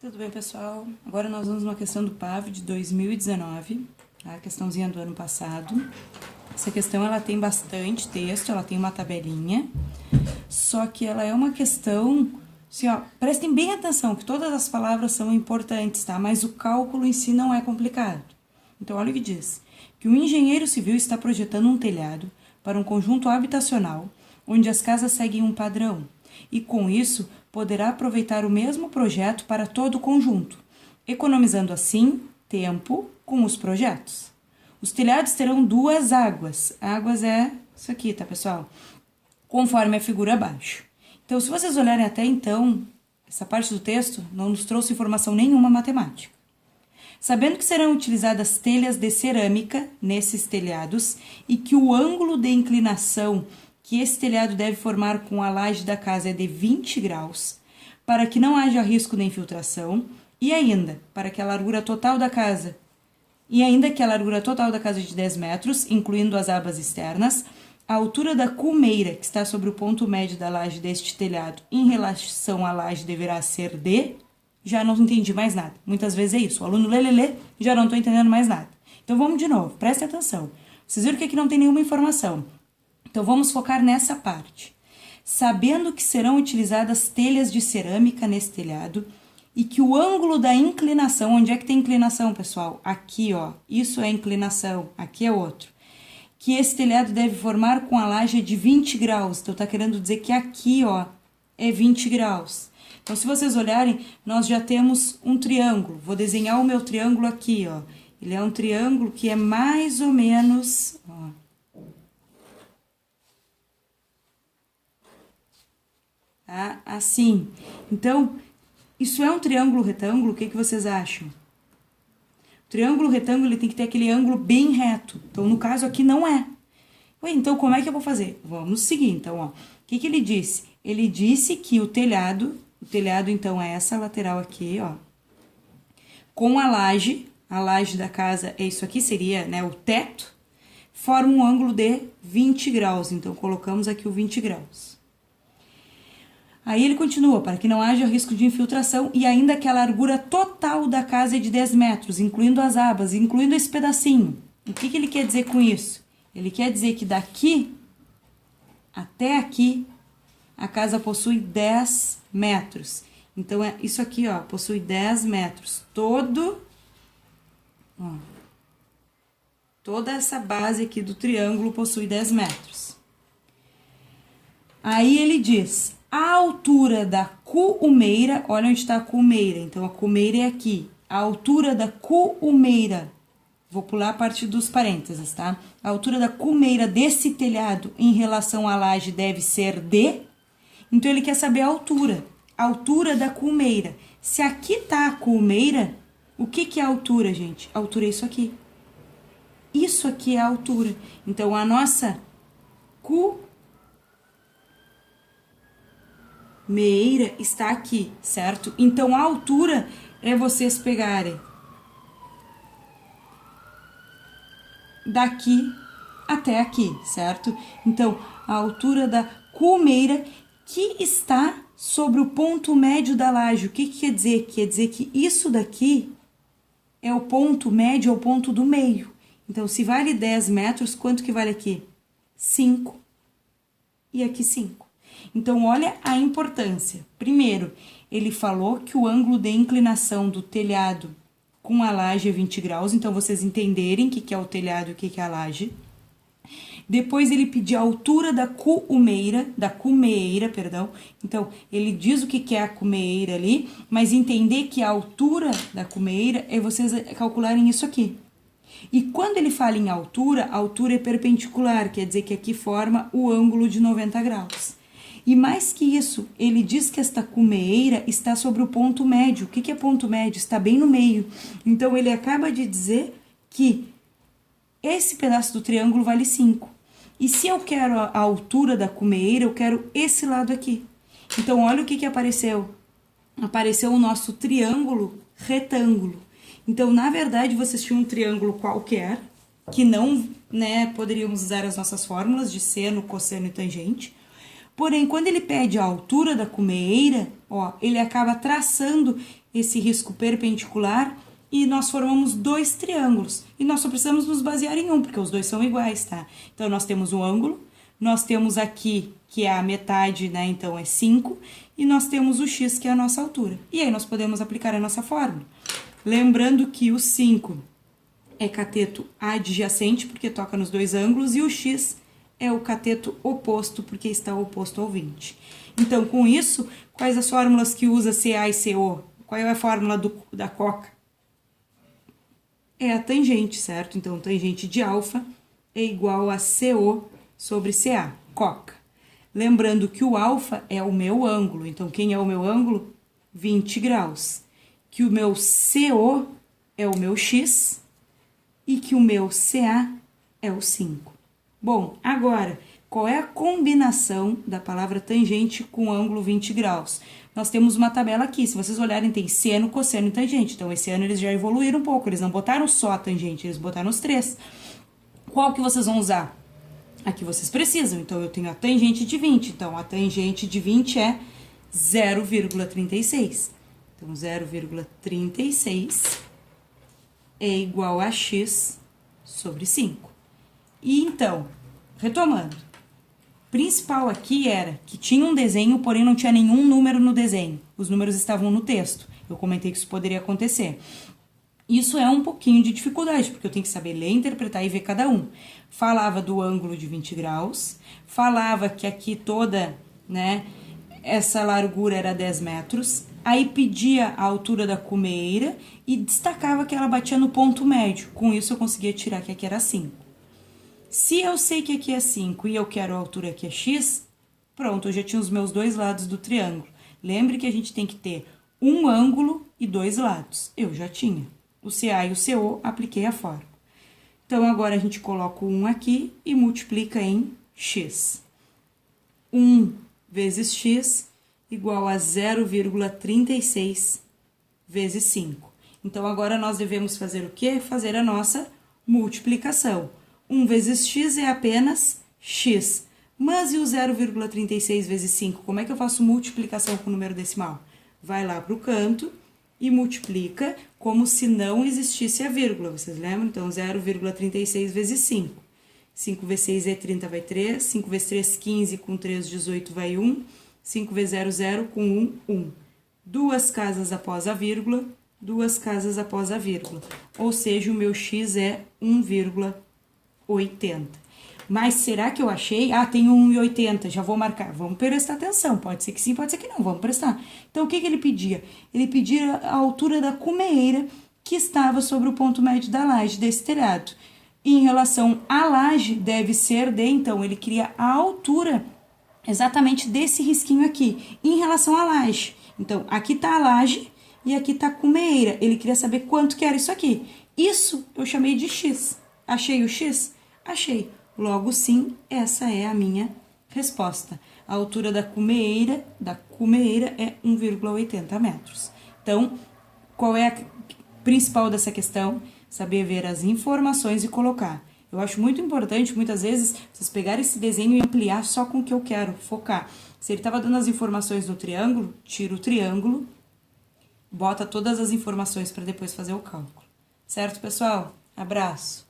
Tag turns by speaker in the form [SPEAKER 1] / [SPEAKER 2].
[SPEAKER 1] Tudo bem, pessoal? Agora nós vamos numa questão do PAV de 2019, tá? Questãozinha do ano passado. Essa questão, ela tem bastante texto, ela tem uma tabelinha, só que ela é uma questão, assim, ó, prestem bem atenção, que todas as palavras são importantes, tá? Mas o cálculo em si não é complicado. Então, olha o que diz. Que o engenheiro civil está projetando um telhado para um conjunto habitacional, onde as casas seguem um padrão, e com isso poderá aproveitar o mesmo projeto para todo o conjunto, economizando assim tempo com os projetos. Os telhados terão duas águas. Águas é isso aqui, tá, pessoal? Conforme a figura abaixo. Então, se vocês olharem até então, essa parte do texto não nos trouxe informação nenhuma matemática. Sabendo que serão utilizadas telhas de cerâmica nesses telhados e que o ângulo de inclinação que esse telhado deve formar com a laje da casa é de 20 graus, para que não haja risco de infiltração, e ainda que a largura total da casa é de 10 metros, incluindo as abas externas, a altura da cumeira, que está sobre o ponto médio da laje deste telhado, em relação à laje, deverá ser de... Já não entendi mais nada. Muitas vezes é isso. O aluno lê, já não estou entendendo mais nada. Então, vamos de novo. Prestem atenção. Vocês viram que aqui não tem nenhuma informação. Então, vamos focar nessa parte. Sabendo que serão utilizadas telhas de cerâmica nesse telhado e que o ângulo da inclinação, onde é que tem inclinação, pessoal? Aqui, ó, isso é inclinação, aqui é outro. Que esse telhado deve formar com a laje de 20 graus. Então, tá querendo dizer que aqui, ó, é 20 graus. Então, se vocês olharem, nós já temos um triângulo. Vou desenhar o meu triângulo aqui, ó. Ele é um triângulo que é mais ou menos, ó, tá? Assim. Então, isso é um triângulo retângulo? O que vocês acham? O triângulo retângulo, ele tem que ter aquele ângulo bem reto. Então, no caso aqui, não é. Ué, então, como é que eu vou fazer? Vamos seguir, então, ó. O que ele disse? Ele disse que o telhado, então, é essa lateral aqui, ó. Com a laje da casa é isso aqui, seria, né, o teto, forma um ângulo de 20 graus. Então, colocamos aqui o 20 graus. Aí ele continua, para que não haja risco de infiltração e ainda que a largura total da casa é de 10 metros, incluindo as abas, incluindo esse pedacinho. O que ele quer dizer com isso? Ele quer dizer que daqui até aqui, a casa possui 10 metros. Então, é isso aqui, ó, possui 10 metros. Toda essa base aqui do triângulo possui 10 metros. Aí ele diz... A altura da cumeira, olha onde está a cumeira, então a cumeira é aqui. A altura da cumeira, vou pular a parte dos parênteses, tá? A altura da cumeira desse telhado em relação à laje deve ser de... Então, ele quer saber a altura da cumeira. Se aqui tá a cumeira, o que é a altura, gente? A altura é isso aqui. Isso aqui é a altura. Então, a nossa cumeira está aqui, certo? Então, a altura é vocês pegarem daqui até aqui, certo? Então, a altura da cumeira que está sobre o ponto médio da laje. O que quer dizer? Quer dizer que isso daqui é o ponto médio, é o ponto do meio. Então, se vale 10 metros, quanto que vale aqui? 5. E aqui 5. Então, olha a importância. Primeiro, ele falou que o ângulo de inclinação do telhado com a laje é 20 graus. Então, vocês entenderem o que é o telhado e o que é a laje. Depois, ele pediu a altura da cumeira. Então, ele diz o que é a cumeira ali, mas entender que a altura da cumeira é vocês calcularem isso aqui. E quando ele fala em altura, a altura é perpendicular, quer dizer que aqui forma o ângulo de 90 graus. E mais que isso, ele diz que esta cumeira está sobre o ponto médio. O que é ponto médio? Está bem no meio. Então, ele acaba de dizer que esse pedaço do triângulo vale 5. E se eu quero a altura da cumeira, eu quero esse lado aqui. Então, olha o que apareceu. Apareceu o nosso triângulo retângulo. Então, na verdade, vocês tinham um triângulo qualquer, que não, né, poderíamos usar as nossas fórmulas de seno, cosseno e tangente. Porém, quando ele pede a altura da cumeira, ó, ele acaba traçando esse risco perpendicular e nós formamos dois triângulos. E nós só precisamos nos basear em um, porque os dois são iguais, tá? Então, nós temos um ângulo, nós temos aqui, que é a metade, né? Então, é 5, e nós temos o x, que é a nossa altura. E aí, nós podemos aplicar a nossa fórmula. Lembrando que o 5 é cateto adjacente, porque toca nos dois ângulos, e o x é o cateto oposto, porque está oposto ao 20. Então, com isso, quais as fórmulas que usa CA e CO? Qual é a fórmula da coca? É a tangente, certo? Então, tangente de alfa é igual a CO sobre CA, coca. Lembrando que o alfa é o meu ângulo, então, quem é o meu ângulo? 20 graus. Que o meu CO é o meu x e que o meu CA é o 5. Bom, agora, qual é a combinação da palavra tangente com ângulo 20 graus? Nós temos uma tabela aqui, se vocês olharem, tem seno, cosseno e tangente. Então, esse ano eles já evoluíram um pouco, eles não botaram só a tangente, eles botaram os três. Qual que vocês vão usar? Aqui vocês precisam, então eu tenho a tangente de 20, então a tangente de 20 é 0,36. Então, 0,36 é igual a x sobre 5. E então, retomando, principal aqui era que tinha um desenho, porém não tinha nenhum número no desenho. Os números estavam no texto. Eu comentei que isso poderia acontecer. Isso é um pouquinho de dificuldade, porque eu tenho que saber ler, interpretar e ver cada um. Falava do ângulo de 20 graus, falava que aqui toda, né, essa largura era 10 metros, aí pedia a altura da cumeira e destacava que ela batia no ponto médio. Com isso eu conseguia tirar que aqui era 5. Se eu sei que aqui é 5 e eu quero a altura que é x, pronto, eu já tinha os meus dois lados do triângulo. Lembre que a gente tem que ter um ângulo e dois lados. Eu já tinha. O CA e o CO, apliquei a fórmula. Então, agora a gente coloca o 1 aqui e multiplica em x. 1 vezes x igual a 0,36 vezes 5. Então, agora nós devemos fazer o quê? Fazer a nossa multiplicação. 1 vezes x é apenas x. Mas e o 0,36 vezes 5? Como é que eu faço multiplicação com o número decimal? Vai lá para o canto e multiplica como se não existisse a vírgula. Vocês lembram? Então, 0,36 vezes 5. 5 vezes 6 é 30, vai 3. 5 vezes 3, 15. Com 3, 18, vai 1. 5 vezes 0, 0. Com 1, 1. Duas casas após a vírgula, duas casas após a vírgula. Ou seja, o meu x é 1,80. Mas será que eu achei? Ah, tem 1,80, já vou marcar. Vamos prestar atenção, pode ser que sim, pode ser que não, vamos prestar. Então, o que ele pedia? Ele pedia a altura da cumeira que estava sobre o ponto médio da laje desse telhado. E em relação à laje, deve ser de, então, ele queria a altura exatamente desse risquinho aqui, em relação à laje. Então, aqui tá a laje e aqui tá a cumeira. Ele queria saber quanto que era isso aqui. Isso eu chamei de x. Achei o x? Achei. Logo, sim, essa é a minha resposta. A altura da cumeira é 1,80 metros. Então, qual é a principal dessa questão? Saber ver as informações e colocar. Eu acho muito importante, muitas vezes, vocês pegarem esse desenho e ampliar só com o que eu quero, focar. Se ele estava dando as informações do triângulo, tira o triângulo, bota todas as informações para depois fazer o cálculo. Certo, pessoal? Abraço!